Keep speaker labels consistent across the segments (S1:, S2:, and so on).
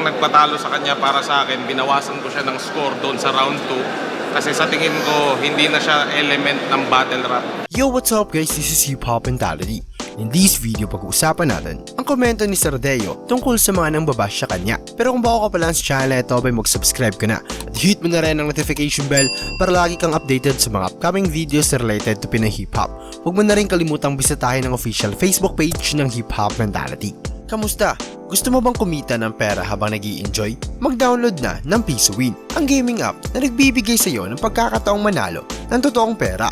S1: nagpatalo sa kanya para sa akin, binawasan ko siya ng score doon sa round 2 kasi sa tingin ko hindi na siya element ng battle rap.
S2: Yo, what's up guys? This is Hip Hop Mentality. In this video, pag-uusapan natin ang komento ni Sir Deo tungkol sa mga nang babash sa kanya. Pero kung bago ka pa lang sa channel na ito, mag-subscribe ka na at hit mo na rin ang notification bell para lagi kang updated sa mga upcoming videos related to Pinoy Hip Hop. Huwag mo na rin kalimutang bisitahin ang official Facebook page ng Hip Hop Mentality. Kamusta? Gusto mo bang kumita ng pera habang nag-i-enjoy? Mag-download na ng PisoWin, ang gaming app na nagbibigay sa iyo ng pagkakataong manalo ng totoong pera.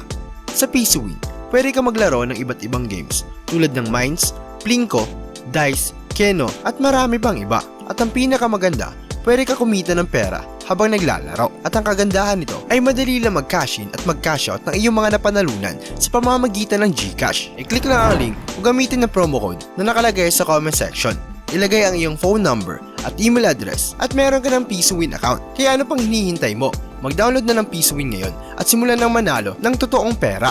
S2: Sa PisoWin, pwede ka maglaro ng iba't ibang games tulad ng Mines, Plinko, Dice, Keno at marami pang iba. At ang pinakamaganda, pwede ka kumita ng pera habang naglalaro. At ang kagandahan nito ay madali lang mag-cash in at mag-cash out ng iyong mga napanalunan sa pamamagitan ng GCash. I-click lang ang link o gamitin ang promo code na nakalagay sa comment section. Ilagay ang iyong phone number at email address at meron ka ng PisoWin account. Kaya ano pang hinihintay mo? Mag-download na ng PisoWin ngayon at simulan ng manalo ng totoong pera.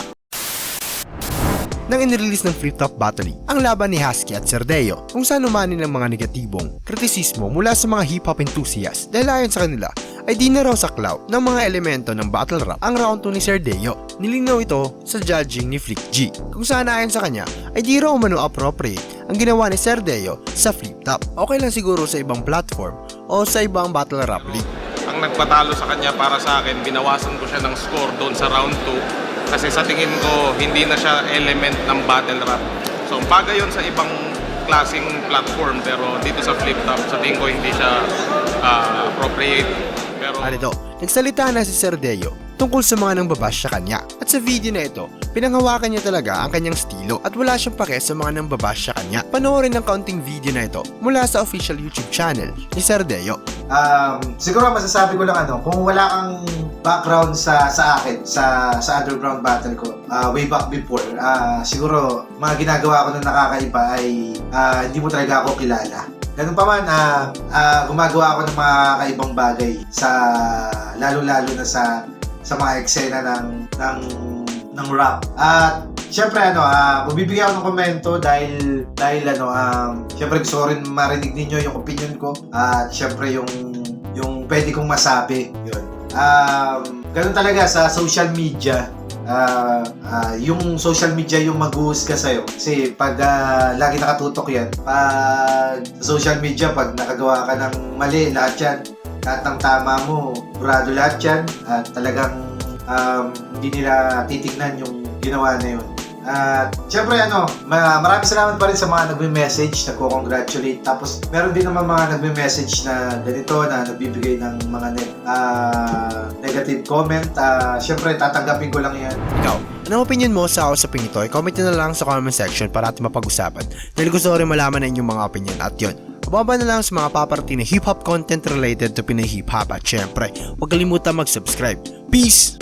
S2: Nang inirelease ng Flip Top Battle ang laban ni Husky at Sir Deo kung saan umanin ng mga negatibong kritisismo mula sa mga hip-hop enthusiasts dahil ayon sa kanila ay di na raw saklaw ng mga elemento ng battle rap ang round 2 ni Sir Deo. Nilinaw ito sa judging ni Flick G kung saan ayon sa kanya ay di raw umano appropriate ang ginawa ni Sir Deo sa Flip Top. Okay lang siguro sa ibang platform o sa ibang battle rap league.
S1: Ang nagpatalo sa kanya para sa akin, binawasan ko siya ng score doon sa round 2 kasi sa tingin ko hindi na siya element ng battle rap. So bagay yun sa ibang klaseng platform pero dito sa Flip Top sa tingin ko hindi siya appropriate. Pero
S2: nagsalita na si Sir Deo tungkol sa mga nang babash sa kanya. At sa video na ito, pinanghawakan niya talaga ang kanyang estilo at wala siyang pake sa mga nang babash sa kanya. Panoorin ang kaunting video na ito mula sa official YouTube channel ni Sir Deo.
S3: Siguro masasabi ko lang kung wala kang background sa akin sa underground battle ko way back before, siguro mga ginagawa ko na nakakaiba ay hindi mo talaga ako kilala. Ganun pa man, gumagawa ako ng mga kaibang bagay sa lalo-lalo na sa mga eksena ng rap. At syempre magbibigay ako ng komento dahil syempre gusto ko rin marinig ninyo yung opinion ko at syempre yung pwede kong masabi. Yun. Ganun talaga sa social media. Yung social media yung mag-uus ka sa'yo kasi pag lagi nakatutok yan pag social media, pag nakagawa ka ng mali, lahat yan, lahat ng tama mo, burado lahat yan at talagang hindi nila titignan yung ginawa na yun. At syempre maraming salamat pa rin sa mga nagme-message, nagko-congratulate. Tapos meron din naman mga nagme-message na ganito, na nagbibigay ng mga negative comment. Syempre tatanggapin ko lang yan.
S2: Ikaw, anong opinion mo sa usaping ito? I-comment na lang sa comment section para natin mapag-usapan dahil gusto ko rin malaman na inyong mga opinion. At yun, mababa na lang sa mga paparty na hip-hop content related to Pinoy Hip Hop. At syempre, huwag kalimutan mag-subscribe. Peace!